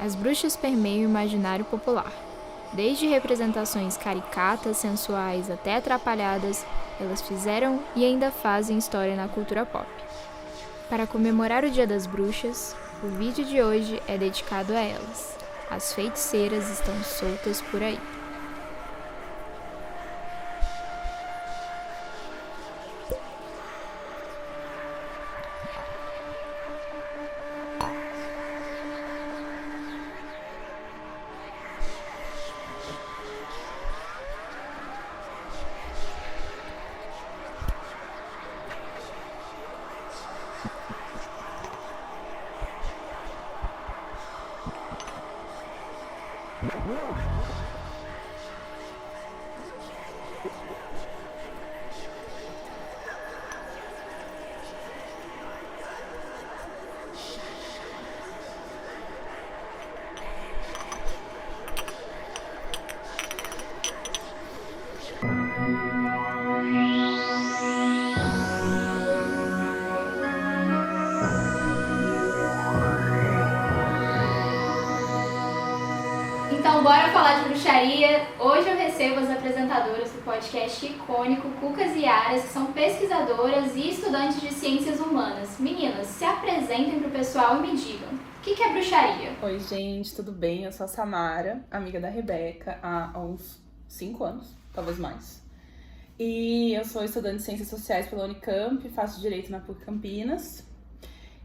As bruxas permeiam o imaginário popular. Desde representações caricatas, sensuais até atrapalhadas, elas fizeram e ainda fazem história na cultura pop. Para comemorar o Dia das Bruxas, o vídeo de hoje é dedicado a elas. As feiticeiras estão soltas por aí. Então, bora falar de bruxaria. Hoje eu recebo as apresentadoras do podcast icônico, Cucas e Aras, que são pesquisadoras e estudantes de ciências humanas. Meninas, se apresentem pro pessoal e me digam, o que é bruxaria? Oi, gente, tudo bem? Eu sou a Samara, amiga da Rebeca, há uns 5 anos, talvez mais. E eu sou estudante de Ciências Sociais pela Unicamp, faço Direito na PUC Campinas.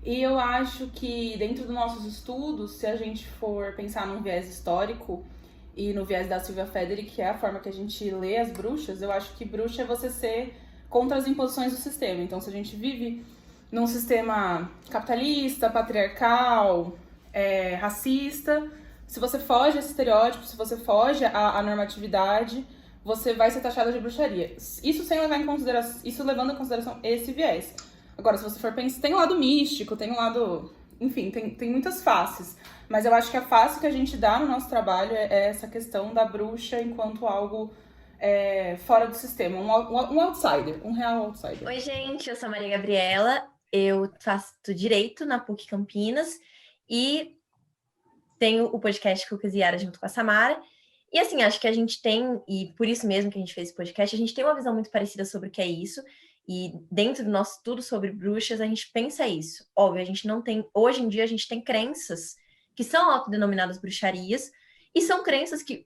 E eu acho que dentro dos nossos estudos, se a gente for pensar num viés histórico e no viés da Silvia Federici, que é a forma que a gente lê as bruxas, eu acho que bruxa é você ser contra as imposições do sistema. Então, se a gente vive num sistema capitalista, patriarcal, racista, se você foge a esse estereótipo, se você foge à normatividade, você vai ser taxada de bruxaria. Isso sem levar em consideração, isso levando em consideração esse viés. Agora, se você for pensar, tem um lado místico, tem um lado... Enfim, tem muitas faces. Mas eu acho que a face que a gente dá no nosso trabalho é essa questão da bruxa enquanto algo fora do sistema. Um outsider, um real outsider. Oi, gente, eu sou a Maria Gabriela. Eu faço Direito na PUC Campinas e tenho o podcast Cucas e Yara junto com a Samara. E assim, acho que a gente tem, e por isso mesmo que a gente fez esse podcast, a gente tem uma visão muito parecida sobre o que é isso. E dentro do nosso estudo sobre bruxas, a gente pensa isso. Óbvio, a gente não tem... Hoje em dia, a gente tem crenças que são autodenominadas bruxarias e são crenças que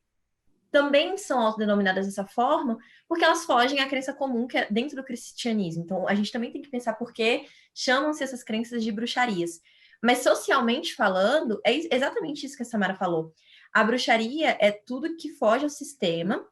também são autodenominadas dessa forma porque elas fogem à crença comum que é dentro do cristianismo. Então, a gente também tem que pensar por que chamam-se essas crenças de bruxarias. Mas, socialmente falando, é exatamente isso que a Samara falou. A bruxaria é tudo que foge ao sistema.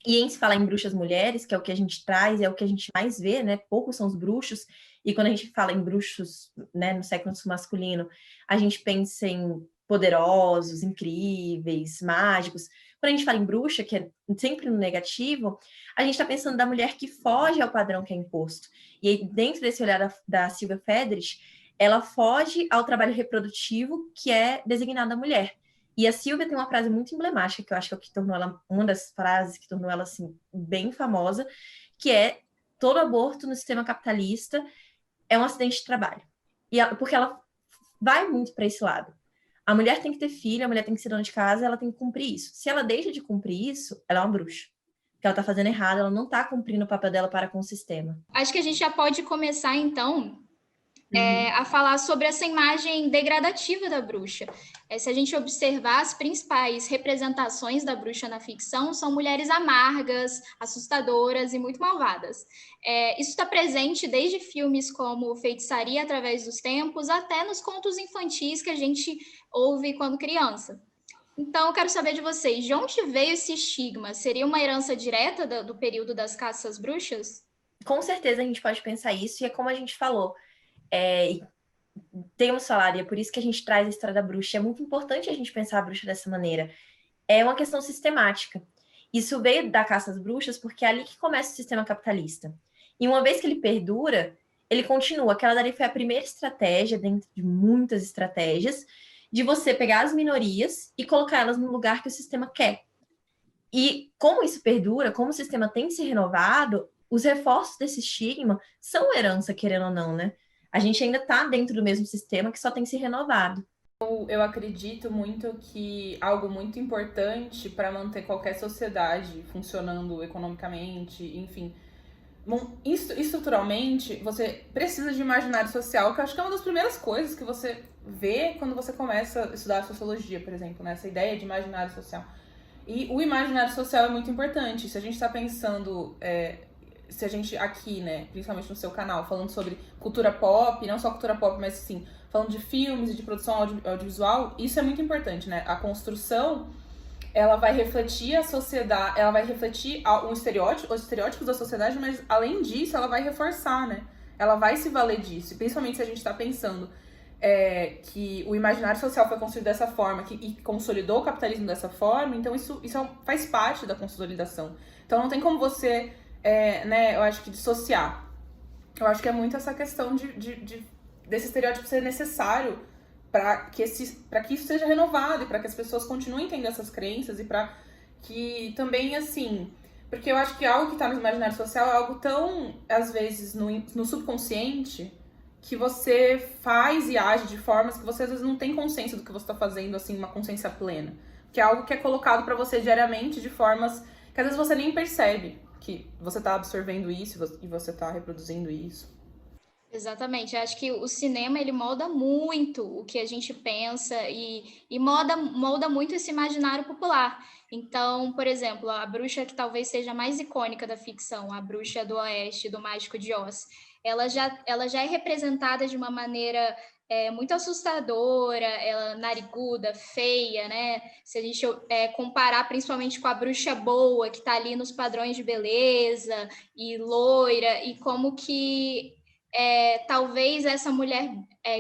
E em se falar em bruxas mulheres, que é o que a gente traz, é o que a gente mais vê, né? Poucos são os bruxos. E quando a gente fala em bruxos, né, no sexo masculino, a gente pensa em poderosos, incríveis, mágicos. Quando a gente fala em bruxa, que é sempre no negativo, a gente está pensando da mulher que foge ao padrão que é imposto. E aí, dentro desse olhar da Silvia Federici, ela foge ao trabalho reprodutivo que é designado à mulher. E a Silvia tem uma frase muito emblemática, que eu acho que é o que tornou ela, uma das frases que tornou ela, assim, bem famosa, que é: todo aborto no sistema capitalista é um acidente de trabalho. Porque ela vai muito para esse lado. A mulher tem que ter filho, a mulher tem que ser dona de casa, ela tem que cumprir isso. Se ela deixa de cumprir isso, ela é uma bruxa. Porque ela tá fazendo errado, ela não tá cumprindo o papel dela para com o sistema. Acho que a gente já pode começar, então, a falar sobre essa imagem degradativa da bruxa. Se a gente observar, as principais representações da bruxa na ficção são mulheres amargas, assustadoras e muito malvadas. Isso está presente desde filmes como Feitiçaria através dos Tempos, até nos contos infantis que a gente ouve quando criança. Então, eu quero saber de vocês, de onde veio esse estigma? Seria uma herança direta do período das caças às bruxas? Com certeza a gente pode pensar isso, e é como a gente falou, temos falado, e é por isso que a gente traz a história da bruxa. É muito importante a gente pensar a bruxa dessa maneira. É uma questão sistemática. Isso veio da caça às bruxas porque é ali que começa o sistema capitalista. E uma vez que ele perdura, ele continua. Aquela dali foi a primeira estratégia, dentro de muitas estratégias, de você pegar as minorias e colocar elas no lugar que o sistema quer. E como isso perdura, como o sistema tem se renovado, os reforços desse estigma são herança, querendo ou não, né? A gente ainda está dentro do mesmo sistema que só tem se renovado. Eu acredito muito que algo muito importante para manter qualquer sociedade funcionando economicamente, enfim, estruturalmente, você precisa de imaginário social, que eu acho que é uma das primeiras coisas que você vê quando você começa a estudar sociologia, por exemplo, né? Essa ideia de imaginário social. E o imaginário social é muito importante. Se a gente está pensando, se a gente aqui, né, principalmente no seu canal, falando sobre cultura pop, não só cultura pop, mas sim, falando de filmes e de produção audiovisual, isso é muito importante, né? A construção, ela vai refletir a sociedade, ela vai refletir os estereótipos da sociedade, mas além disso, ela vai reforçar, né? Ela vai se valer disso, principalmente se a gente está pensando que o imaginário social foi construído dessa forma e consolidou o capitalismo dessa forma, então isso faz parte da consolidação. Então não tem como você, né, eu acho que dissociar. Eu acho que é muito essa questão desse estereótipo ser necessário para que isso seja renovado e para que as pessoas continuem tendo essas crenças e para que também, assim... Porque eu acho que algo que está no imaginário social é algo tão, às vezes, no subconsciente, que você faz e age de formas que você, às vezes, não tem consciência do que você está fazendo, assim, uma consciência plena. Que é algo que é colocado para você diariamente de formas que, às vezes, você nem percebe que você está absorvendo isso e você está reproduzindo isso. Exatamente, eu acho que o cinema ele molda muito o que a gente pensa e molda muito esse imaginário popular. Então, por exemplo, a bruxa que talvez seja a mais icônica da ficção, a bruxa do Oeste, do Mágico de Oz, ela já é representada de uma maneira muito assustadora, ela nariguda, feia, né? Se a gente comparar principalmente com a bruxa boa, que está ali nos padrões de beleza e loira, e como que talvez essa mulher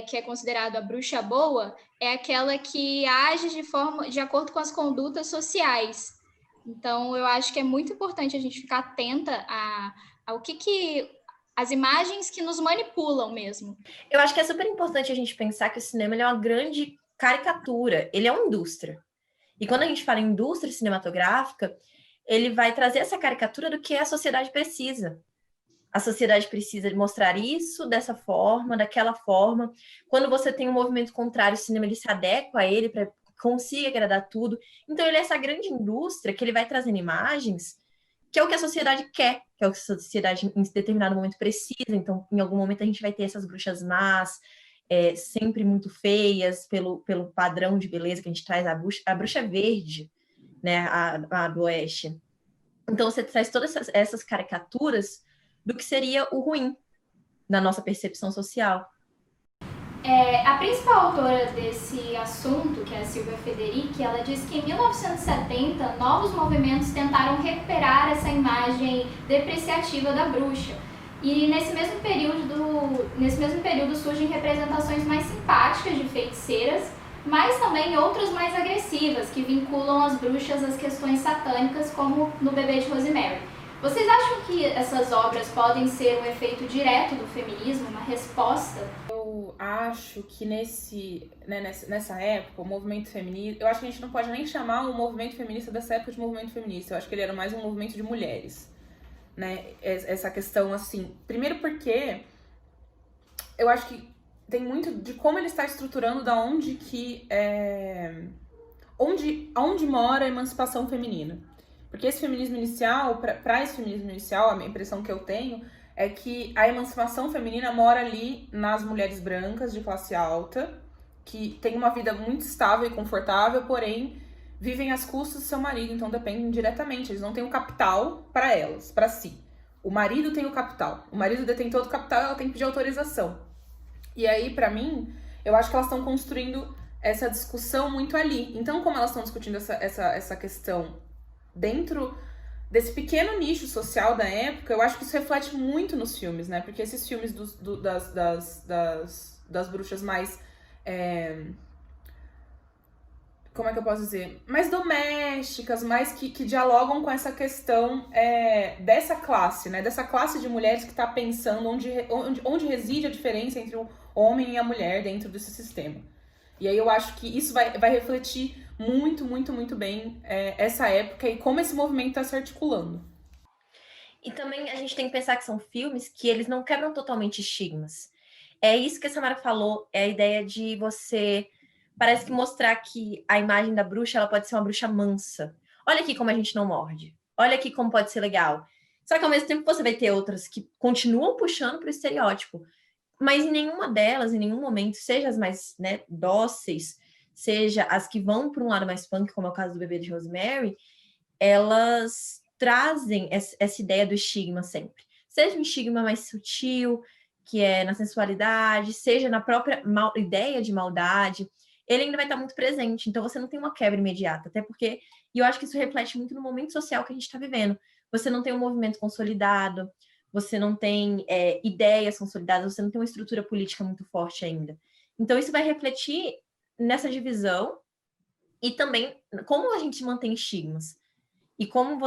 que é considerada a bruxa boa é aquela que age de acordo com as condutas sociais. Então, eu acho que é muito importante a gente ficar atenta ao que as imagens que nos manipulam mesmo. Eu acho que é super importante a gente pensar que o cinema ele é uma grande caricatura, ele é uma indústria. E quando a gente fala em indústria cinematográfica, ele vai trazer essa caricatura do que a sociedade precisa. A sociedade precisa mostrar isso dessa forma, daquela forma. Quando você tem um movimento contrário, o cinema ele se adequa a ele para consiga agradar tudo. Então, ele é essa grande indústria que ele vai trazendo imagens que é o que a sociedade quer, que é o que a sociedade em determinado momento precisa. Então, em algum momento, a gente vai ter essas bruxas más, sempre muito feias, pelo padrão de beleza que a gente traz, a bruxa verde, né, a do Oeste. Então, você traz todas essas caricaturas do que seria o ruim na nossa percepção social. A principal autora desse assunto, que é a Silvia Federici, ela diz que em 1970 novos movimentos tentaram recuperar essa imagem depreciativa da bruxa. E nesse mesmo período surgem representações mais simpáticas de feiticeiras, mas também outras mais agressivas, que vinculam as bruxas às questões satânicas, como no Bebê de Rosemary. Vocês acham que essas obras podem ser um efeito direto do feminismo, uma resposta? Eu acho que nessa época, o movimento feminista... Eu acho que a gente não pode nem chamar o movimento feminista dessa época de movimento feminista. Eu acho que ele era mais um movimento de mulheres, né? Essa questão, assim... Primeiro porque eu acho que tem muito de como ele está estruturando da onde que... onde mora a emancipação feminina. Porque esse feminismo inicial, para esse feminismo inicial, a impressão que eu tenho é que a emancipação feminina mora ali nas mulheres brancas de classe alta, que têm uma vida muito estável e confortável, porém vivem às custas do seu marido, então dependem diretamente, eles não têm o capital para elas, para si. O marido tem o capital, o marido detém todo o capital, ela tem que pedir autorização. E aí, para mim, eu acho que elas estão construindo essa discussão muito ali. Então, como elas estão discutindo essa questão dentro desse pequeno nicho social da época, eu acho que isso reflete muito nos filmes, né? Porque esses filmes das bruxas mais... como é que eu posso dizer? Mais domésticas, mais que dialogam com essa questão dessa classe, né? Dessa classe de mulheres que está pensando onde reside a diferença entre o homem e a mulher dentro desse sistema. E aí eu acho que isso vai refletir muito, muito, muito bem essa época e como esse movimento está se articulando. E também a gente tem que pensar que são filmes que eles não quebram totalmente estigmas. É isso que a Samara falou, é a ideia de você parece que mostrar que a imagem da bruxa, ela pode ser uma bruxa mansa. Olha aqui como a gente não morde. Olha aqui como pode ser legal. Só que ao mesmo tempo você vai ter outras que continuam puxando para o estereótipo. Mas em nenhuma delas, em nenhum momento, seja as mais, né, dóceis, seja as que vão para um lado mais punk, como é o caso do Bebê de Rosemary, elas trazem essa ideia do estigma sempre. Seja um estigma mais sutil, que é na sensualidade, seja na própria ideia de maldade, ele ainda vai estar muito presente. Então você não tem uma quebra imediata, até porque, e eu acho que isso reflete muito no momento social que a gente está vivendo. Você não tem um movimento consolidado, você não tem ideias consolidadas, você não tem uma estrutura política muito forte ainda. Então isso vai refletir nessa divisão e também como a gente mantém estigmas. E como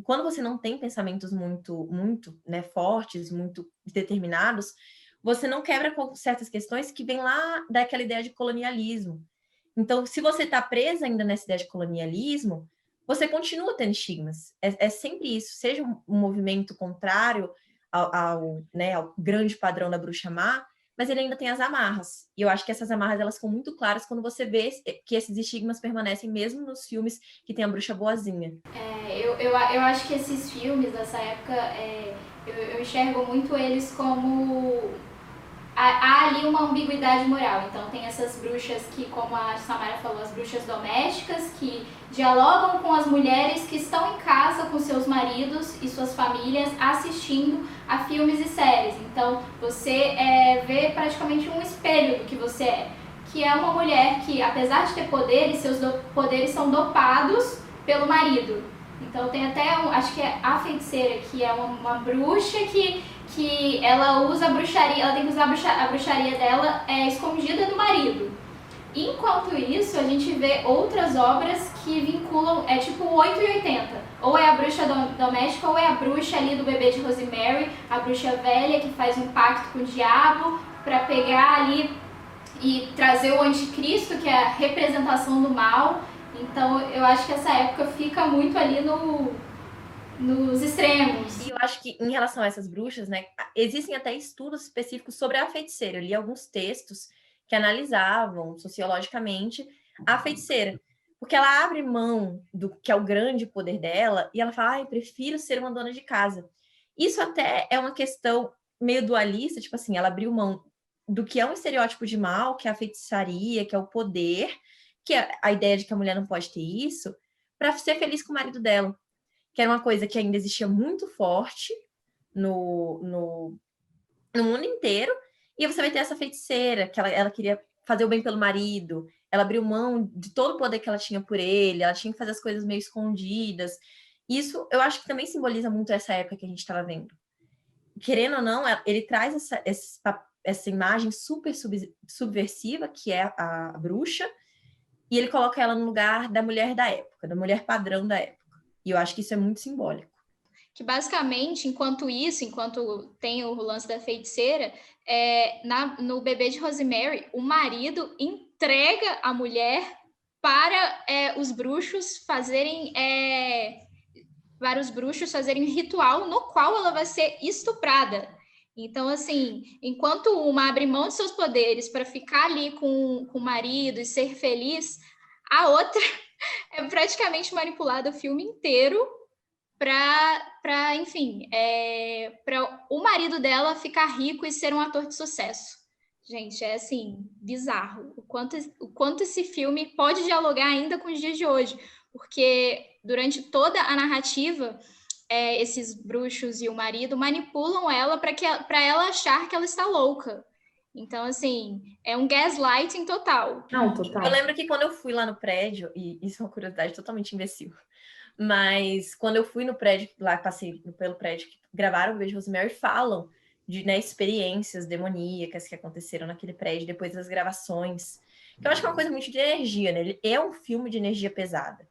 quando você não tem pensamentos muito, muito, né, fortes, muito determinados, você não quebra com certas questões que vêm lá daquela ideia de colonialismo. Então, se você está presa ainda nessa ideia de colonialismo, você continua tendo estigmas. É sempre isso. Seja um movimento contrário né, ao grande padrão da bruxa má, mas ele ainda tem as amarras. E eu acho que essas amarras, elas ficam muito claras quando você vê que esses estigmas permanecem mesmo nos filmes que tem a bruxa boazinha. Eu acho que esses filmes dessa época, eu enxergo muito eles como... Há ali uma ambiguidade moral. Então tem essas bruxas que, como a Samara falou, as bruxas domésticas, que dialogam com as mulheres que estão em casa com seus maridos e suas famílias assistindo a filmes e séries. Então você vê praticamente um espelho do que você é. Que é uma mulher que, apesar de ter poderes, seus poderes são dopados pelo marido. Então tem até, acho que é a feiticeira, que é uma bruxa que ela usa a bruxaria, ela tem que usar a bruxaria dela escondida do marido. Enquanto isso, a gente vê outras obras que vinculam, tipo 8 e 80. Ou é a bruxa doméstica, ou é a bruxa ali do Bebê de Rosemary, a bruxa velha que faz um pacto com o diabo para pegar ali e trazer o anticristo, que é a representação do mal. Então eu acho que essa época fica muito ali nos extremos. E eu acho que em relação a essas bruxas, né, existem até estudos específicos sobre a feiticeira. Eu li alguns textos que analisavam sociologicamente a feiticeira, porque ela abre mão do que é o grande poder dela e ela fala, prefiro ser uma dona de casa. Isso até é uma questão meio dualista, tipo assim, ela abriu mão do que é um estereótipo de mal, que é a feitiçaria, que é o poder, que é a ideia de que a mulher não pode ter isso, para ser feliz com o marido dela, que era uma coisa que ainda existia muito forte no mundo inteiro, e você vai ter essa feiticeira, que ela queria fazer o bem pelo marido, ela abriu mão de todo o poder que ela tinha por ele, ela tinha que fazer as coisas meio escondidas. Isso, eu acho que também simboliza muito essa época que a gente estava vendo. Querendo ou não, ele traz essa imagem super subversiva, que é a bruxa, e ele coloca ela no lugar da mulher da época, da mulher padrão da época. E eu acho que isso é muito simbólico. Que basicamente, enquanto tem o lance da feiticeira, no Bebê de Rosemary, o marido entrega a mulher para os bruxos fazerem um ritual no qual ela vai ser estuprada. Então, assim, enquanto uma abre mão de seus poderes para ficar ali com o marido e ser feliz, a outra é praticamente manipulada o filme inteiro para o marido dela ficar rico e ser um ator de sucesso. Gente, é assim, bizarro o quanto esse filme pode dialogar ainda com os dias de hoje, porque durante toda a narrativa, esses bruxos e o marido manipulam ela para ela achar que ela está louca. Então, assim, é um gaslighting total. Não, total. Eu lembro que quando eu fui lá no prédio, e isso é uma curiosidade totalmente imbecil, mas quando eu fui no prédio, lá passei pelo prédio que gravaram o Bebê de Rosemary, falam de, né, experiências demoníacas que aconteceram naquele prédio depois das gravações. Eu acho que é uma coisa muito de energia, né? Ele é um filme de energia pesada.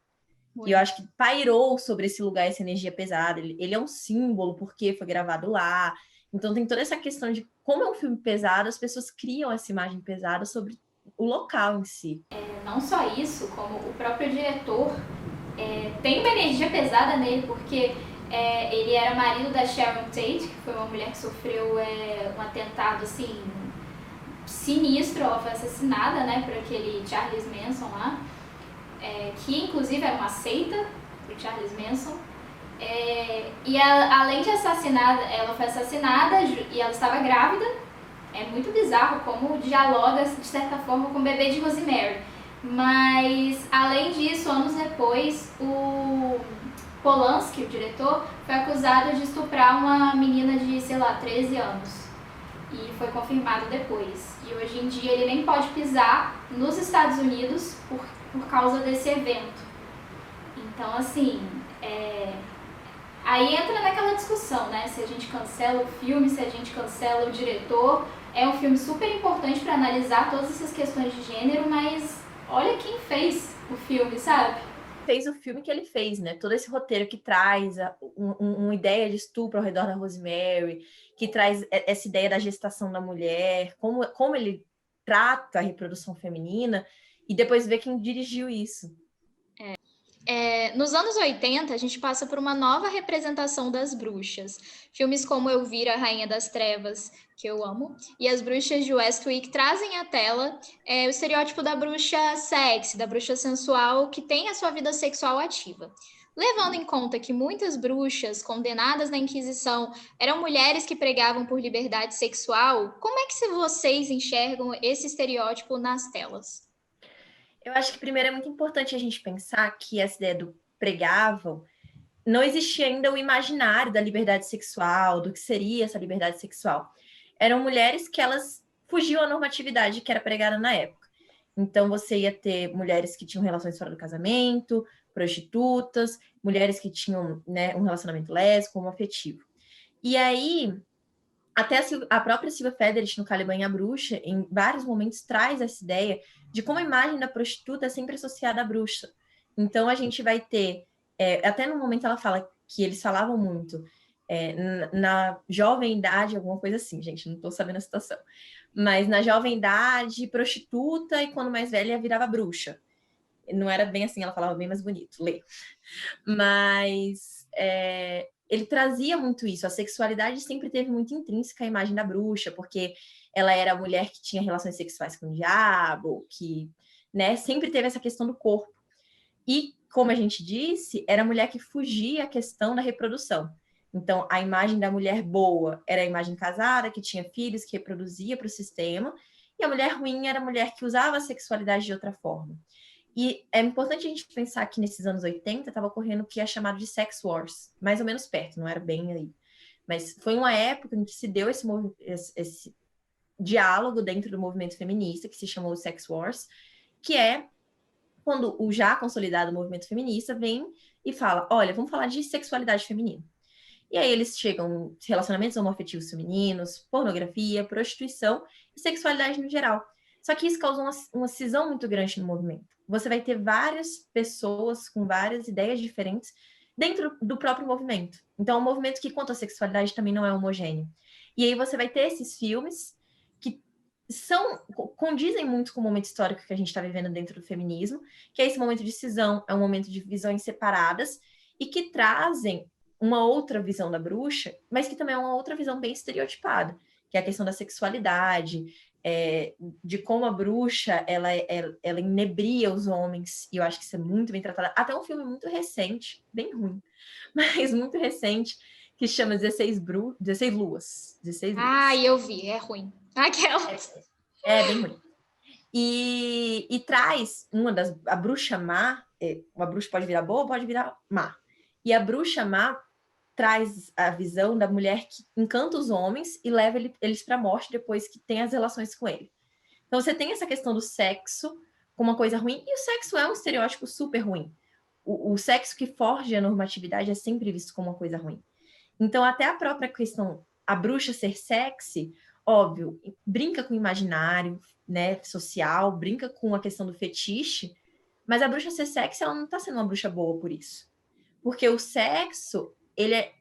Muito. E eu acho que pairou sobre esse lugar essa energia pesada. Ele é um símbolo porque foi gravado lá. Então tem toda essa questão de como é um filme pesado, as pessoas criam essa imagem pesada sobre o local em si. Não só isso, como o próprio diretor tem uma energia pesada nele, porque ele era marido da Sharon Tate, que foi uma mulher que sofreu um atentado, assim, sinistro, ela foi assassinada, né, por aquele Charles Manson lá, que inclusive era uma seita, o Charles Manson. E além de assassinada, ela foi assassinada e ela estava grávida. É muito bizarro como dialoga, de certa forma, com o bebê de Rosemary. Mas, além disso, anos depois, o Polanski, o diretor, foi acusado de estuprar uma menina de, 13 anos. E foi confirmado depois. E hoje em dia ele nem pode pisar nos Estados Unidos por causa desse evento. Então, assim, aí entra naquela discussão, né? Se a gente cancela o filme, se a gente cancela o diretor. É um filme super importante para analisar todas essas questões de gênero, mas olha quem fez o filme, sabe? Fez o filme que ele fez, né? Todo esse roteiro que traz uma ideia de estupro ao redor da Rosemary, que traz essa ideia da gestação da mulher, como ele trata a reprodução feminina, e depois ver quem dirigiu isso. Nos anos 80, a gente passa por uma nova representação das bruxas. Filmes como Elvira, Rainha das Trevas, que eu amo, e As Bruxas de Westwick trazem à tela o estereótipo da bruxa sexy, da bruxa sensual, que tem a sua vida sexual ativa. Levando em conta que muitas bruxas condenadas na Inquisição eram mulheres que pregavam por liberdade sexual, como é que vocês enxergam esse estereótipo nas telas? Eu acho que primeiro é muito importante a gente pensar que essa ideia do pregavam, não existia ainda o imaginário da liberdade sexual, do que seria essa liberdade sexual. Eram mulheres que elas fugiam à normatividade que era pregada na época. Então você ia ter mulheres que tinham relações fora do casamento, prostitutas, mulheres que tinham, né, um relacionamento lésbico, homoafetivo. E aí, até a própria Silvia Federici, no Caliban e a Bruxa, em vários momentos traz essa ideia de como a imagem da prostituta é sempre associada à bruxa. Então, a gente vai ter... até no momento ela fala que eles falavam muito na jovem idade, alguma coisa assim, gente, não estou sabendo a situação. Mas na jovem idade, prostituta, e quando mais velha virava bruxa. Não era bem assim, ela falava bem mais bonito, lê. Mas... ele trazia muito isso. A sexualidade sempre teve muito intrínseca à imagem da bruxa, porque ela era a mulher que tinha relações sexuais com o diabo, que, né, sempre teve essa questão do corpo. E, como a gente disse, era a mulher que fugia à questão da reprodução. Então, a imagem da mulher boa era a imagem casada, que tinha filhos, que reproduzia para o sistema, e a mulher ruim era a mulher que usava a sexualidade de outra forma. E é importante a gente pensar que nesses anos 80 estava ocorrendo o que é chamado de sex wars, mais ou menos perto, não era bem aí. Mas foi uma época em que se deu esse diálogo dentro do movimento feminista, que se chamou sex wars, que é quando o já consolidado movimento feminista vem e fala, olha, vamos falar de sexualidade feminina. E aí eles chegam em relacionamentos homoafetivos femininos, pornografia, prostituição e sexualidade no geral. Só que isso causou uma cisão muito grande no movimento. Você vai ter várias pessoas com várias ideias diferentes dentro do próprio movimento. Então, é um movimento que, quanto à sexualidade, também não é homogêneo. E aí você vai ter esses filmes que condizem muito com o momento histórico que a gente está vivendo dentro do feminismo, que é esse momento de cisão, é um momento de visões separadas e que trazem uma outra visão da bruxa, mas que também é uma outra visão bem estereotipada, que é a questão da sexualidade, de como a bruxa ela inebria os homens, e eu acho que isso é muito bem tratado. Até um filme muito recente, bem ruim, mas muito recente, que chama 16 Luas. Ah, eu vi, é ruim. Aquela. Bem ruim. E traz a bruxa má, uma bruxa pode virar boa, pode virar má. E a bruxa má traz a visão da mulher que encanta os homens e leva eles para a morte depois que tem as relações com ele. Então você tem essa questão do sexo como uma coisa ruim, e o sexo é um estereótipo super ruim. O sexo que forja a normatividade é sempre visto como uma coisa ruim. Então até a própria questão, a bruxa ser sexy, óbvio, brinca com o imaginário, né, social, brinca com a questão do fetiche, mas a bruxa ser sexy, ela não está sendo uma bruxa boa por isso. Porque o sexo,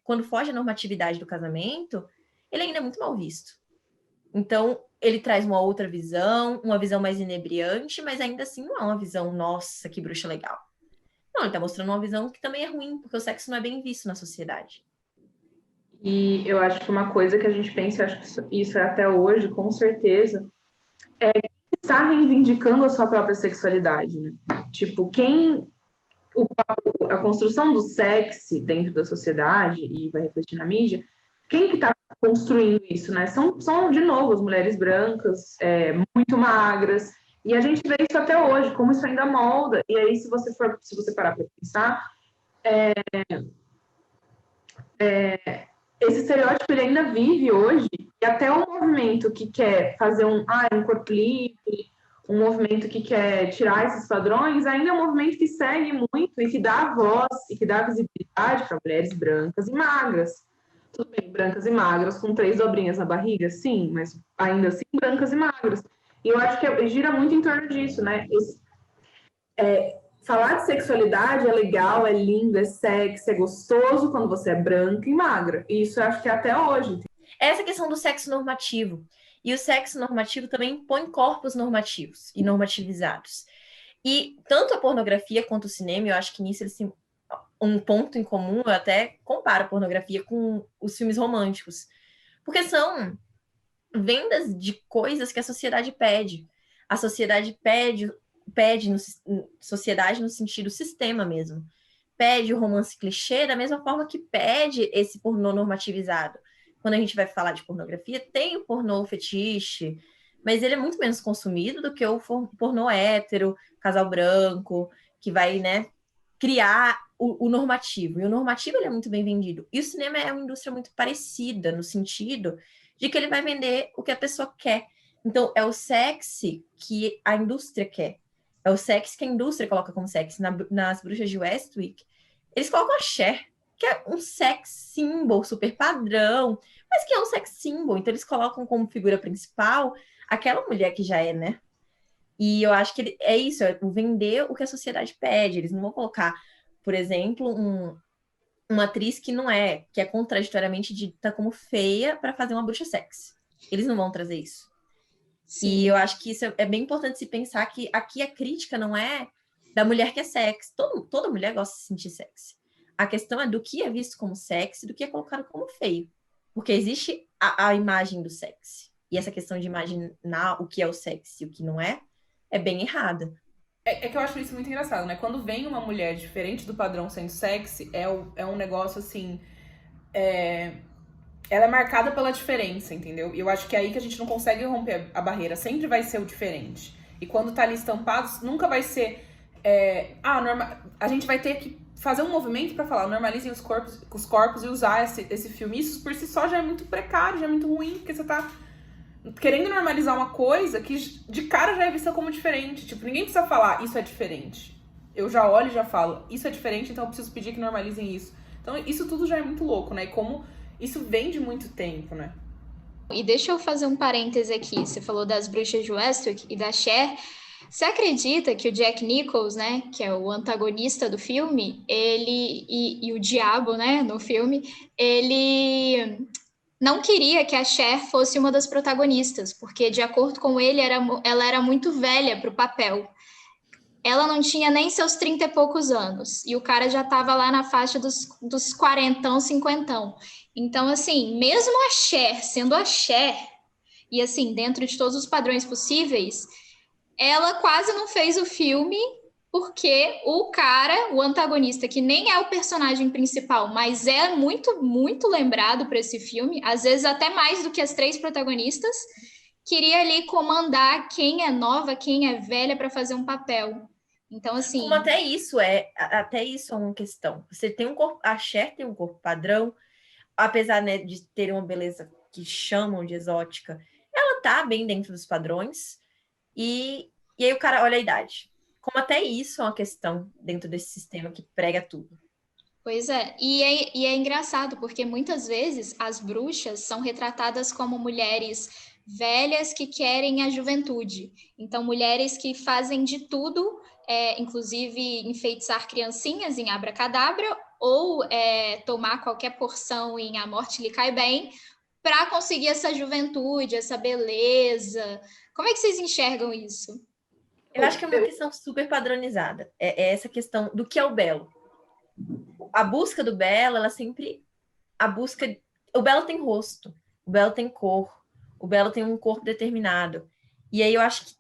quando foge à normatividade do casamento, ele ainda é muito mal visto. Então, ele traz uma outra visão, uma visão mais inebriante, mas ainda assim não é uma visão, nossa, que bruxa legal. Não, ele está mostrando uma visão que também é ruim, porque o sexo não é bem visto na sociedade. E eu acho que uma coisa que a gente pensa, eu acho que isso é até hoje, com certeza, está reivindicando a sua própria sexualidade, né? Tipo, a construção do sexy dentro da sociedade, e vai refletir na mídia, quem que está construindo isso, né? São, de novo, as mulheres brancas, muito magras, e a gente vê isso até hoje, como isso ainda molda. E aí, se você parar para pensar, esse estereótipo ele ainda vive hoje, e até um movimento que quer fazer um corpo livre, um movimento que quer tirar esses padrões, ainda é um movimento que segue muito e que dá voz e que dá visibilidade para mulheres brancas e magras. Tudo bem, brancas e magras, com 3 dobrinhas na barriga, sim, mas ainda assim brancas e magras. E eu acho que gira muito em torno disso, né? Falar de sexualidade é legal, é lindo, é sexy, é gostoso quando você é branca e magra. E isso eu acho que é até hoje. Essa questão do sexo normativo. E o sexo normativo também impõe corpos normativos e normativizados. E tanto a pornografia quanto o cinema, eu acho que nisso eles têm um ponto em comum. Eu até comparo a pornografia com os filmes românticos. Porque são vendas de coisas que a sociedade pede. A sociedade pede sociedade no sentido sistema mesmo. Pede o romance clichê da mesma forma que pede esse pornô normativizado. Quando a gente vai falar de pornografia, tem o pornô fetiche, mas ele é muito menos consumido do que o pornô hétero, casal branco, que vai, né, criar o normativo. E o normativo ele é muito bem vendido. E o cinema é uma indústria muito parecida, no sentido de que ele vai vender o que a pessoa quer. Então, é o sexy que a indústria quer. É o sexy que a indústria coloca como sexy. Nas Bruxas de Westwick, eles colocam a Cher, que é um sex symbol super padrão, mas que é um sex symbol. Então, eles colocam como figura principal aquela mulher que já é, né? E eu acho que é isso, é o vender o que a sociedade pede. Eles não vão colocar, por exemplo, uma atriz que não é, que é contraditoriamente dita como feia para fazer uma bruxa sexy. Eles não vão trazer isso. Sim. E eu acho que isso é bem importante se pensar que aqui a crítica não é da mulher que é sexy. Toda mulher gosta de se sentir sexy. A questão é do que é visto como sexy, do que é colocado como feio. Porque existe a imagem do sexy. E essa questão de imaginar o que é o sexy e o que não é bem errada. É que eu acho isso muito engraçado, né? Quando vem uma mulher diferente do padrão sendo sexy, é um negócio assim. Ela é marcada pela diferença, entendeu? E eu acho que é aí que a gente não consegue romper a barreira. Sempre vai ser o diferente. E quando tá ali estampado, nunca vai ser. A gente vai ter que fazer um movimento pra falar, normalizem os corpos e usar esse filme. Isso por si só já é muito precário, já é muito ruim, porque você tá querendo normalizar uma coisa que de cara já é vista como diferente. Tipo, ninguém precisa falar, isso é diferente. Eu já olho e já falo, isso é diferente, então eu preciso pedir que normalizem isso. Então, isso tudo já é muito louco, né? E como isso vem de muito tempo, né? E deixa eu fazer um parêntese aqui. Você falou das Bruxas de Westwick e da Cher. Você acredita que o Jack Nichols, né, que é o antagonista do filme, ele e o diabo, né, no filme, ele não queria que a Cher fosse uma das protagonistas, porque, de acordo com ele, ela era muito velha para o papel. Ela não tinha nem seus 30 e poucos anos, e o cara já estava lá na faixa dos 40, 50. Então, assim, mesmo a Cher, sendo a Cher, e assim, dentro de todos os padrões possíveis, ela quase não fez o filme porque o cara, o antagonista, que nem é o personagem principal, mas é muito, muito lembrado para esse filme, às vezes até mais do que as 3 protagonistas, queria ali comandar quem é nova, quem é velha para fazer um papel. Então, assim... Como até isso é uma questão. Você tem um corpo, a Cher tem um corpo padrão, apesar, né, de ter uma beleza que chamam de exótica, ela tá bem dentro dos padrões, e aí o cara olha a idade. Como até isso é uma questão dentro desse sistema que prega tudo. Pois é, e é engraçado, porque muitas vezes as bruxas são retratadas como mulheres velhas que querem a juventude. Então, mulheres que fazem de tudo, inclusive enfeitiçar criancinhas em abracadabra, ou tomar qualquer porção em A Morte Lhe Cai Bem, para conseguir essa juventude, essa beleza. Como é que vocês enxergam isso? Eu acho que é uma questão super padronizada. É essa questão do que é o belo. A busca do belo, ela sempre... O belo tem rosto, o belo tem cor, o belo tem um corpo determinado. E aí eu acho que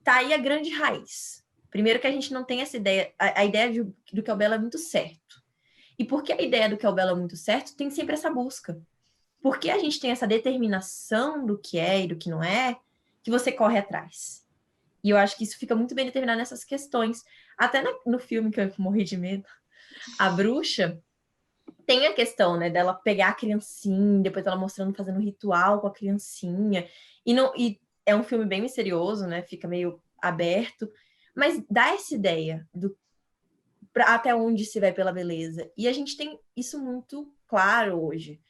tá aí a grande raiz. Primeiro que a gente não tem essa ideia, a ideia do que é o belo é muito certo. E porque a ideia do que é o belo é muito certo, tem sempre essa busca. Porque a gente tem essa determinação do que é e do que não é, que você corre atrás. E eu acho que isso fica muito bem determinado nessas questões. Até no filme que eu morri de medo, A Bruxa, tem a questão, né, dela pegar a criancinha, depois ela mostrando, fazendo um ritual com a criancinha. E é um filme bem misterioso, né? Fica meio aberto. Mas dá essa ideia até onde se vai pela beleza. E a gente tem isso muito claro hoje.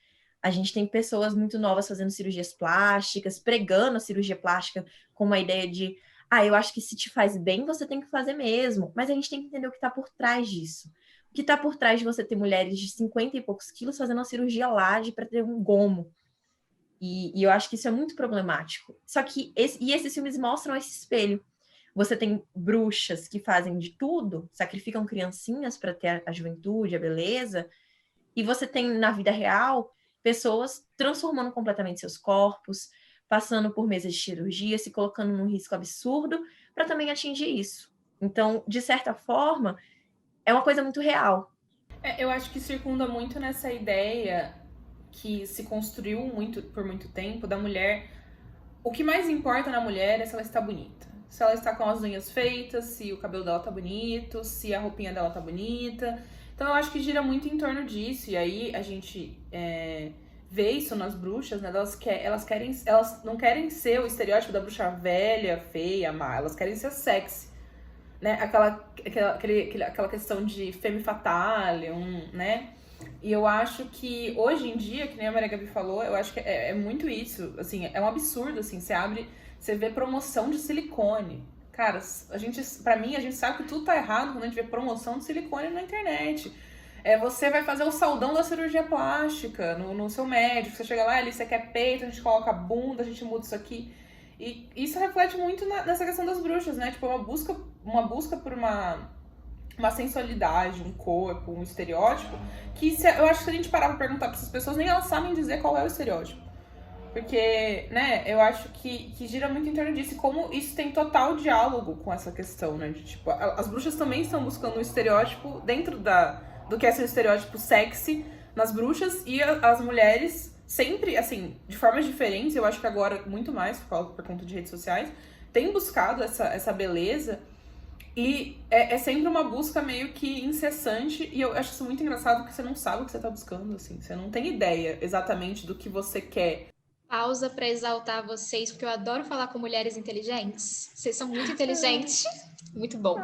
A gente tem pessoas muito novas fazendo cirurgias plásticas, pregando a cirurgia plástica com uma ideia de eu acho que se te faz bem, você tem que fazer mesmo. Mas a gente tem que entender o que está por trás disso. O que está por trás de você ter mulheres de 50 e poucos quilos fazendo uma cirurgia laje para ter um gomo. E eu acho que isso é muito problemático. Só que esses filmes mostram esse espelho. Você tem bruxas que fazem de tudo, sacrificam criancinhas para ter a juventude, a beleza. E você tem, na vida real, pessoas transformando completamente seus corpos, passando por mesas de cirurgia, se colocando num risco absurdo para também atingir isso. Então, de certa forma, é uma coisa muito real. Eu acho que circunda muito nessa ideia que se construiu por muito tempo da mulher. O que mais importa na mulher é se ela está bonita. Se ela está com as unhas feitas, se o cabelo dela tá bonito, se a roupinha dela tá bonita. Então eu acho que gira muito em torno disso. E aí a gente vê isso nas bruxas, né? Elas não querem ser o estereótipo da bruxa velha, feia, má. Elas querem ser sexy, né? Aquela questão de femme fatale, né? E eu acho que hoje em dia, que nem a Maria Gabi falou, eu acho que é muito isso. Assim, é um absurdo, assim. Você vê promoção de silicone. Cara, pra mim, a gente sabe que tudo tá errado quando a gente vê promoção de silicone na internet. Você vai fazer o saldão da cirurgia plástica no seu médico. Você chega lá, ali você quer peito, a gente coloca a bunda, a gente muda isso aqui. E isso reflete muito nessa questão das bruxas, né? Tipo, uma busca por uma sensualidade, um corpo, um estereótipo, que eu acho que se a gente parar pra perguntar pra essas pessoas, nem elas sabem dizer qual é o estereótipo. Porque, né, eu acho que gira muito em torno disso. E como isso tem total diálogo com essa questão, né? De, tipo, as bruxas também estão buscando um estereótipo dentro do que é ser estereótipo sexy nas bruxas. E as mulheres sempre, assim, de formas diferentes, eu acho que agora muito mais, por conta de redes sociais, têm buscado essa beleza. E é sempre uma busca meio que incessante. E eu acho isso muito engraçado, porque você não sabe o que você tá buscando, assim. Você não tem ideia exatamente do que você quer. Pausa para exaltar vocês, porque eu adoro falar com mulheres inteligentes. Vocês são muito inteligentes. Muito bom.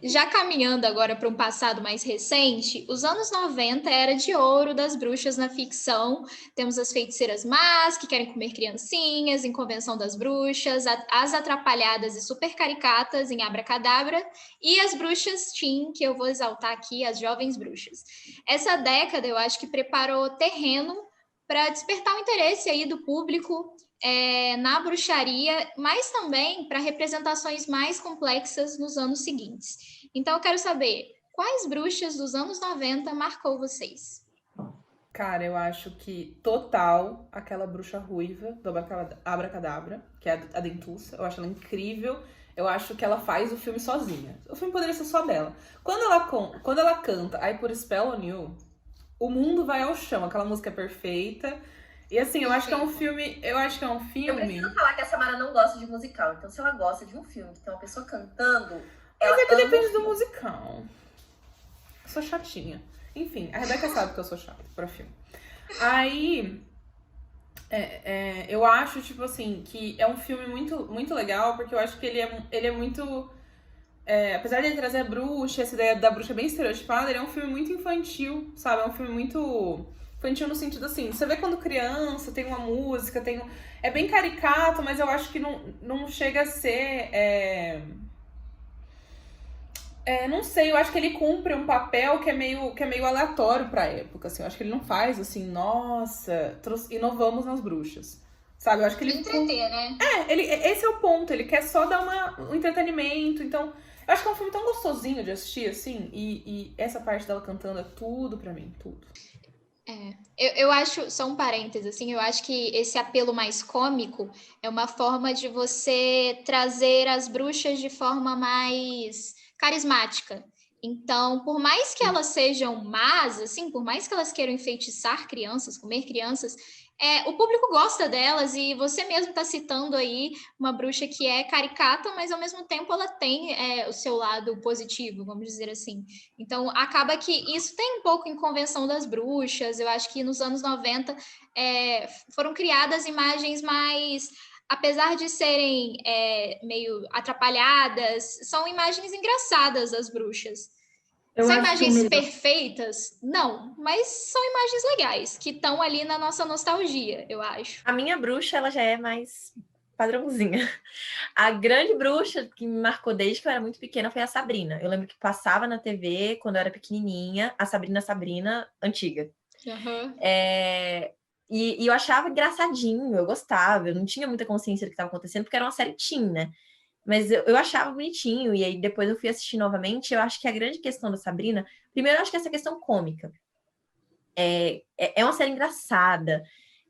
Já caminhando agora para um passado mais recente, os anos 90 era de ouro das bruxas na ficção. Temos as feiticeiras más, que querem comer criancinhas, em Convenção das Bruxas, as atrapalhadas e super caricatas em Abracadabra, e as bruxas teen, que eu vou exaltar aqui, as jovens bruxas. Essa década, eu acho que preparou terreno para despertar o interesse aí do público na bruxaria, mas também para representações mais complexas nos anos seguintes. Então, eu quero saber, quais bruxas dos anos 90 marcou vocês? Cara, eu acho que total aquela bruxa ruiva do Abracadabra, que é a Dentuça. Eu acho ela incrível. Eu acho que ela faz o filme sozinha. O filme poderia ser só dela. Quando ela canta I Put a Spell on You, o mundo vai ao chão. Aquela música é perfeita. E assim, eu acho que é um filme. Eu preciso falar que a Samara não gosta de musical. Então, se ela gosta de um filme que tem uma pessoa cantando. Mas é que depende do musical. Eu sou chatinha. Enfim, a Rebeca sabe que eu sou chata pra filme. Aí. Eu acho, tipo assim, que é um filme muito, muito legal, porque eu acho que ele é muito. Apesar de ele trazer a bruxa, essa ideia da bruxa bem estereotipada, ele é um filme muito infantil, sabe? É um filme muito infantil no sentido assim, você vê quando criança, tem uma música, é bem caricato, mas eu acho que não chega a ser... não sei, eu acho que ele cumpre um papel que é meio aleatório pra época, assim. Eu acho que ele não faz assim, nossa, inovamos nas bruxas. Sabe, eu acho que ele... Entreter, né? Esse é o ponto, ele quer só dar um entretenimento, então... Eu acho que é um filme tão gostosinho de assistir, assim, e essa parte dela cantando é tudo pra mim, tudo. Eu acho, só um parênteses, assim, eu acho que esse apelo mais cômico é uma forma de você trazer as bruxas de forma mais carismática. Então, por mais que elas sejam más, assim, por mais que elas queiram enfeitiçar crianças, comer crianças, o público gosta delas e você mesmo está citando aí uma bruxa que é caricata, mas ao mesmo tempo ela tem o seu lado positivo, vamos dizer assim. Então, acaba que isso tem um pouco em Convenção das Bruxas. Eu acho que nos anos 90 foram criadas imagens mais, apesar de serem meio atrapalhadas, são imagens engraçadas das bruxas. São imagens perfeitas? Não, mas são imagens legais, que estão ali na nossa nostalgia, eu acho. A minha bruxa, ela já é mais padrãozinha. A grande bruxa que me marcou desde que eu era muito pequena foi a Sabrina. Eu lembro que passava na TV, quando eu era pequenininha, a Sabrina antiga. Uhum. E eu achava engraçadinho, eu gostava, eu não tinha muita consciência do que estava acontecendo, porque era uma série teen, né? Mas eu achava bonitinho, e aí depois eu fui assistir novamente. Eu acho que a grande questão da Sabrina, primeiro eu acho que essa questão cômica. É uma série engraçada,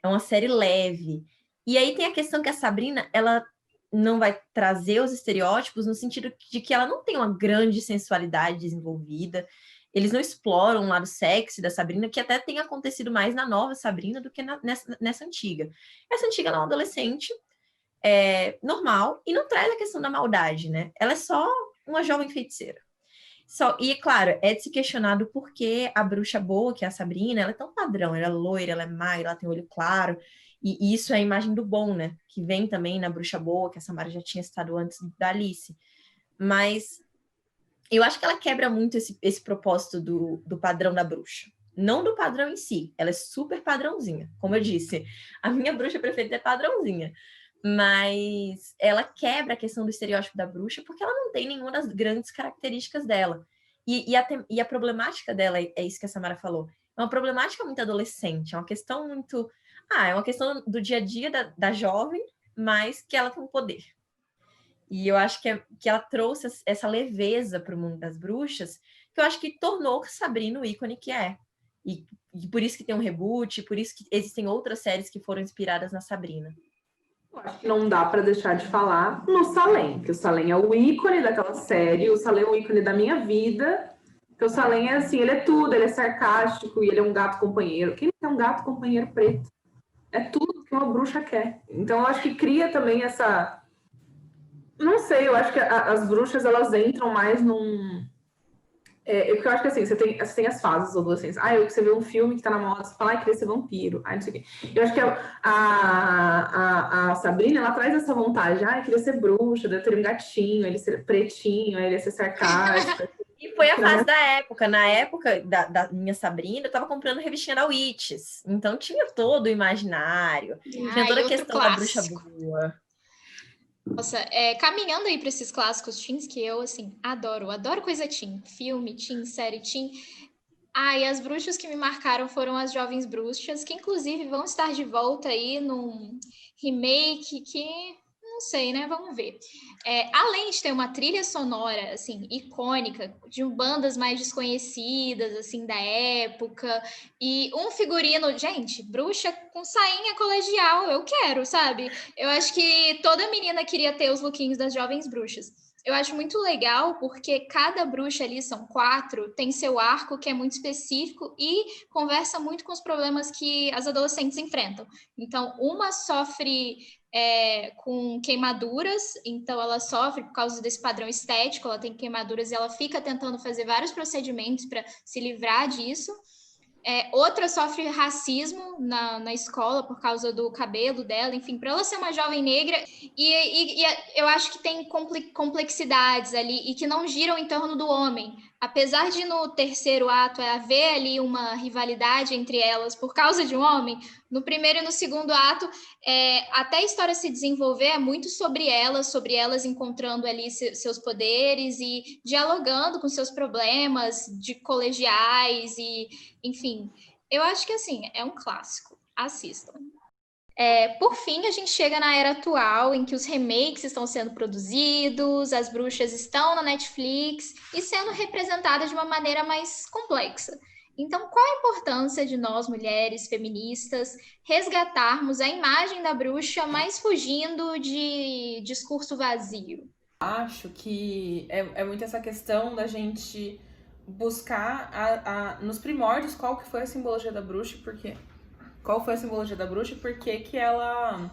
é uma série leve. E aí tem a questão que a Sabrina, ela não vai trazer os estereótipos no sentido de que ela não tem uma grande sensualidade desenvolvida. Eles não exploram o lado sexy da Sabrina, que até tem acontecido mais na nova Sabrina do que nessa antiga. Essa antiga ela é uma adolescente normal e não traz a questão da maldade, né? Ela é só uma jovem feiticeira. E, claro, é de se questionar do porquê a bruxa boa, que é a Sabrina, ela é tão padrão, ela é loira, ela é má, ela tem olho claro, e isso é a imagem do bom, né? Que vem também na bruxa boa, que a Samara já tinha citado antes da Alice. Mas eu acho que ela quebra muito esse propósito do padrão da bruxa. Não do padrão em si, ela é super padrãozinha. Como eu disse, a minha bruxa preferida é padrãozinha. Mas ela quebra a questão do estereótipo da bruxa porque ela não tem nenhuma das grandes características dela. E a problemática dela, é isso que a Samara falou, é uma problemática muito adolescente, é uma questão muito... é uma questão do dia a dia da jovem, mas que ela tem um poder. E eu acho que ela trouxe essa leveza para o mundo das bruxas, que eu acho que tornou Sabrina o ícone que é. E por isso que tem um reboot, por isso que existem outras séries que foram inspiradas na Sabrina. Eu acho que não dá para deixar de falar no Salem, que o Salem é o ícone daquela série, o Salem é o ícone da minha vida, que o Salem é assim, ele é tudo, ele é sarcástico e ele é um gato companheiro. Quem é um gato companheiro preto? É tudo que uma bruxa quer. Então eu acho que cria também essa... Não sei, eu acho que as bruxas, elas entram mais num... Porque eu acho que assim, você tem as fases adolescentes. Você vê um filme que tá na moda, você fala, queria ser vampiro. Não sei o quê. Eu acho que a Sabrina, ela traz essa vontade. Queria ser bruxa, deve ter um gatinho, ele ser pretinho, ele ser sarcástico. E foi a fase da época. Na época da minha Sabrina, eu tava comprando revistinha da Witches. Então tinha todo o imaginário. Tinha toda a questão da bruxa boa. Nossa, caminhando aí para esses clássicos teens que eu, assim, adoro coisa teen. Filme teen, série teen. E as bruxas que me marcaram foram as Jovens Bruxas, que inclusive vão estar de volta aí num remake que... Não sei, né? Vamos ver. Além de ter uma trilha sonora, assim, icônica, de bandas mais desconhecidas, assim, da época, e um figurino... Gente, bruxa com sainha colegial, eu quero, sabe? Eu acho que toda menina queria ter os lookinhos das Jovens Bruxas. Eu acho muito legal, porque cada bruxa ali, são 4, tem seu arco que é muito específico e conversa muito com os problemas que as adolescentes enfrentam. Então, uma sofre... com queimaduras, então ela sofre por causa desse padrão estético, ela tem queimaduras e ela fica tentando fazer vários procedimentos para se livrar disso. Outra sofre racismo na escola por causa do cabelo dela, enfim, para ela ser uma jovem negra, e eu acho que tem complexidades ali e que não giram em torno do homem. Apesar de no terceiro ato haver ali uma rivalidade entre elas por causa de um homem, no primeiro e no segundo ato, até a história se desenvolver é muito sobre elas encontrando ali seus poderes e dialogando com seus problemas de colegiais e, enfim, eu acho que assim, é um clássico. Assistam. Por fim, a gente chega na era atual, em que os remakes estão sendo produzidos, as bruxas estão na Netflix e sendo representadas de uma maneira mais complexa. Então, qual a importância de nós, mulheres feministas, resgatarmos a imagem da bruxa, mas fugindo de discurso vazio? Acho que é muito essa questão da gente buscar nos primórdios qual que foi a simbologia da bruxa, porque qual foi a simbologia da bruxa e por que que ela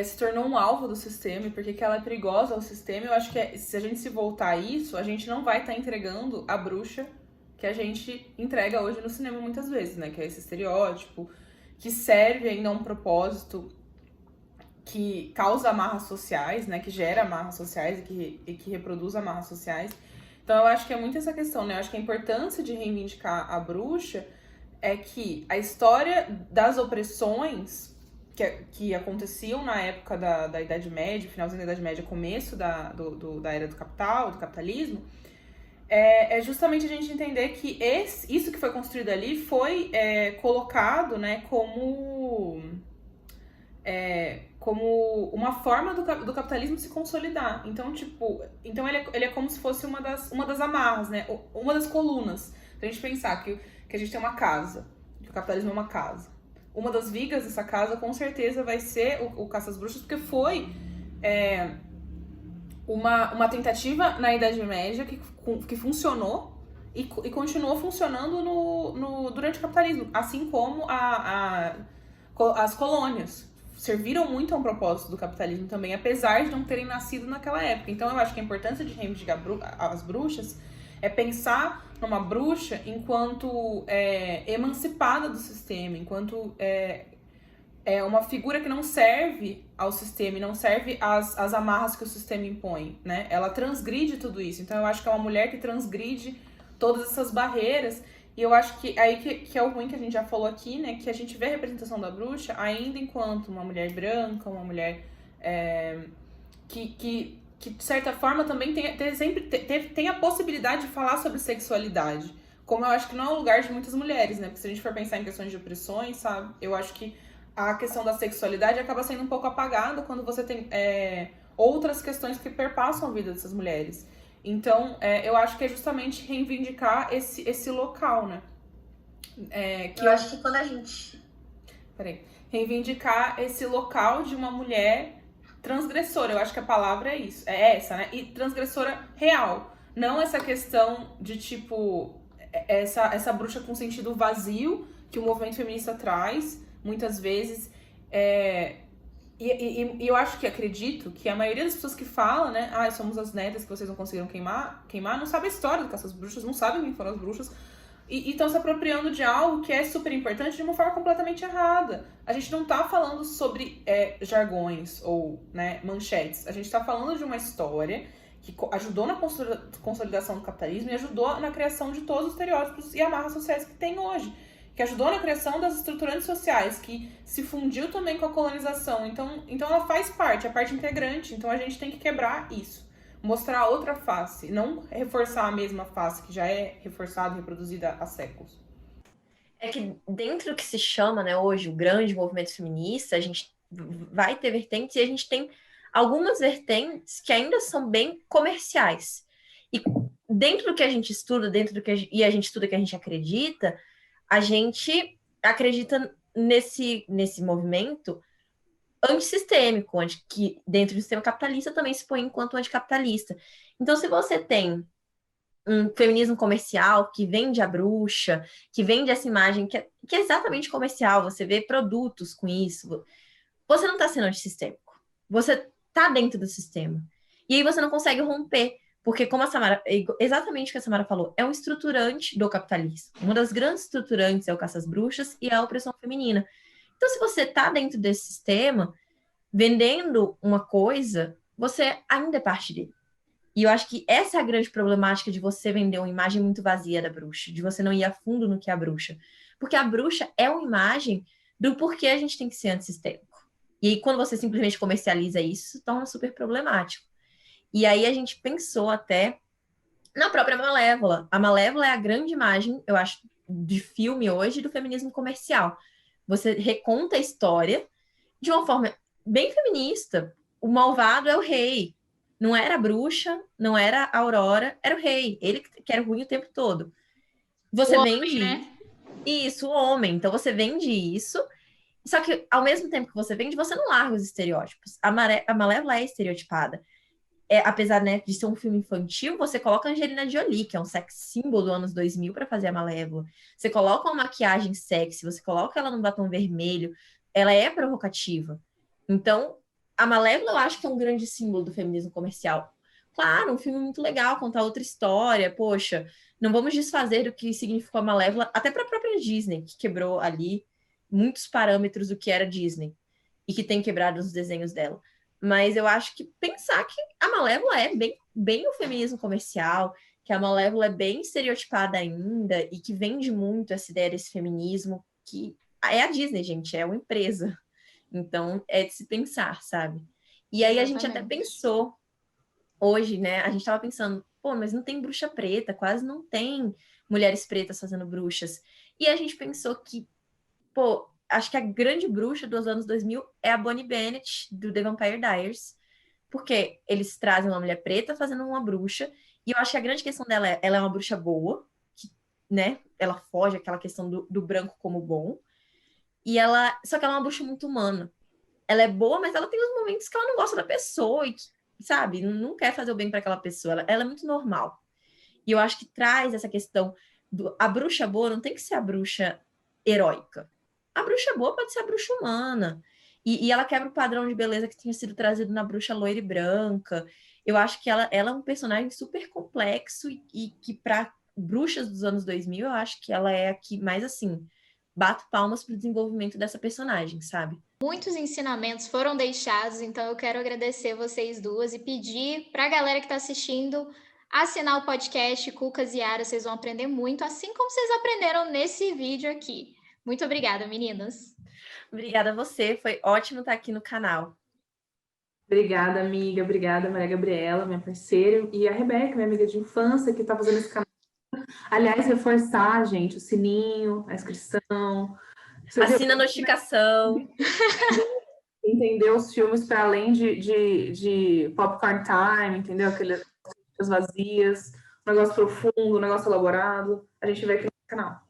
se tornou um alvo do sistema e por que que ela é perigosa ao sistema. Eu acho que se a gente se voltar a isso, a gente não vai estar entregando a bruxa que a gente entrega hoje no cinema muitas vezes, né? Que é esse estereótipo que serve ainda a um propósito, que causa amarras sociais, né? Que gera amarras sociais e que reproduz amarras sociais. Então eu acho que é muito essa questão, né? Eu acho que a importância de reivindicar a bruxa é que a história das opressões que aconteciam na época da Idade Média, finalzinho da Idade Média, começo da era do capital, do capitalismo, é justamente a gente entender que isso que foi construído ali foi colocado, né, como uma forma do capitalismo se consolidar. Então, tipo, ele é como se fosse uma das amarras, né? Uma das colunas. Pra gente pensar que a gente tem uma casa, que o capitalismo é uma casa. Uma das vigas dessa casa, com certeza, vai ser o Caça às Bruxas, porque foi uma tentativa na Idade Média que funcionou e continuou funcionando durante o capitalismo, assim como as colônias serviram muito a um propósito do capitalismo também, apesar de não terem nascido naquela época. Então eu acho que a importância de reivindicar as bruxas é pensar numa bruxa enquanto emancipada do sistema, enquanto uma figura que não serve ao sistema e não serve às amarras que o sistema impõe, né? Ela transgride tudo isso. Então eu acho que é uma mulher que transgride todas essas barreiras. E eu acho que aí que é o ruim que a gente já falou aqui, né? Que a gente vê a representação da bruxa ainda enquanto uma mulher branca, uma mulher que de certa forma também tem a possibilidade de falar sobre sexualidade. Como eu acho que não é o lugar de muitas mulheres, né? Porque se a gente for pensar em questões de opressões, sabe? Eu acho que a questão da sexualidade acaba sendo um pouco apagada quando você tem outras questões que perpassam a vida dessas mulheres. Então, eu acho que é justamente reivindicar esse local, né? Eu acho que quando a gente... Reivindicar esse local de uma mulher transgressora. Eu acho que a palavra é isso. É essa, né? E transgressora real. Não essa questão de, tipo, essa bruxa com sentido vazio que o movimento feminista traz, muitas vezes. E eu acho que acredito que a maioria das pessoas que falam, né? Somos as netas que vocês não conseguiram queimar, não sabe a história do Caça às Bruxas, não sabem quem foram as bruxas. E estão se apropriando de algo que é super importante de uma forma completamente errada. A gente não tá falando sobre jargões ou, né, manchetes. A gente tá falando de uma história que ajudou na consolidação do capitalismo e ajudou na criação de todos os estereótipos e amarras sociais que tem hoje. Que ajudou na criação das estruturantes sociais, que se fundiu também com a colonização. Então ela faz parte, é parte integrante. Então a gente tem que quebrar isso. Mostrar a outra face, não reforçar a mesma face que já é reforçada e reproduzida há séculos. É que dentro do que se chama, né, hoje, o grande movimento feminista, a gente vai ter vertentes e a gente tem algumas vertentes que ainda são bem comerciais. E dentro do que a gente estuda, e a gente estuda que a gente acredita nesse movimento antissistêmico, que dentro do sistema capitalista também se põe enquanto anticapitalista. Então, se você tem um feminismo comercial que vende a bruxa, que vende essa imagem que é exatamente comercial, você vê produtos com isso, você não está sendo antissistêmico. Você está dentro do sistema. E aí você não consegue romper, porque como a Samara, exatamente o que a Samara falou, é um estruturante do capitalismo. Uma das grandes estruturantes é o Caça às Bruxas e a opressão feminina. Então, se você está dentro desse sistema, vendendo uma coisa, você ainda é parte dele. E eu acho que essa é a grande problemática de você vender uma imagem muito vazia da bruxa, de você não ir a fundo no que é a bruxa. Porque a bruxa é uma imagem do porquê a gente tem que ser antissistêmico. E aí, quando você simplesmente comercializa isso, se torna super problemático. E aí a gente pensou até na própria Malévola. A Malévola é a grande imagem, eu acho, de filme hoje do feminismo comercial. Você reconta a história de uma forma bem feminista. O malvado é o rei. Não era a bruxa, não era a Aurora, era o rei. Ele que era ruim o tempo todo. Você O vende homem, né? isso, o homem. Então você vende isso. Só que ao mesmo tempo que você vende, você não larga os estereótipos. A Malévola é estereotipada. Apesar, né, de ser um filme infantil, você coloca a Angelina Jolie, que é um sex symbol do anos 2000, para fazer a Malévola. Você coloca uma maquiagem sexy, você coloca ela num batom vermelho, ela é provocativa. Então, a Malévola eu acho que é um grande símbolo do feminismo comercial. Claro, um filme muito legal, contar outra história, poxa, não vamos desfazer do que significou a Malévola, até para a própria Disney, que quebrou ali muitos parâmetros do que era Disney e que tem quebrado os desenhos dela. Mas eu acho que pensar que a Malévola é bem o feminismo comercial, que a Malévola é bem estereotipada ainda e que vende muito essa ideia desse feminismo, que é a Disney, gente, é uma empresa. Então, é de se pensar, sabe? E aí a gente até Exatamente. pensou hoje, né? A gente tava pensando, pô, mas não tem bruxa preta, quase não tem mulheres pretas fazendo bruxas. E a gente pensou que, pô, acho que a grande bruxa dos anos 2000 é a Bonnie Bennett, do The Vampire Diaries, porque eles trazem uma mulher preta fazendo uma bruxa, e eu acho que a grande questão dela é, ela é uma bruxa boa, que, né, ela foge aquela questão do branco como bom, e só que ela é uma bruxa muito humana. Ela é boa, mas ela tem uns momentos que ela não gosta da pessoa, e que, sabe, não quer fazer o bem para aquela pessoa, ela é muito normal. E eu acho que traz essa questão a bruxa boa não tem que ser a bruxa heróica. A bruxa boa pode ser a bruxa humana. E ela quebra o padrão de beleza que tinha sido trazido na bruxa loira e branca. Eu acho que ela é um personagem super complexo e que para bruxas dos anos 2000, eu acho que ela é a que mais, assim, bato palmas pro desenvolvimento dessa personagem, sabe? Muitos ensinamentos foram deixados, então eu quero agradecer vocês duas e pedir para a galera que está assistindo assinar o podcast Cucas e Yara, vocês vão aprender muito, assim como vocês aprenderam nesse vídeo aqui. Muito obrigada, meninas. Obrigada a você, foi ótimo estar aqui no canal. Obrigada, amiga. Obrigada, Maria Gabriela, minha parceira. E a Rebeca, minha amiga de infância, que está fazendo esse canal. Aliás, reforçar, gente, o sininho, a inscrição. Assina a notificação. Entender os filmes para além de popcorn time, entendeu? Aquelas vazias, um negócio profundo, um negócio elaborado. A gente vê aqui no canal.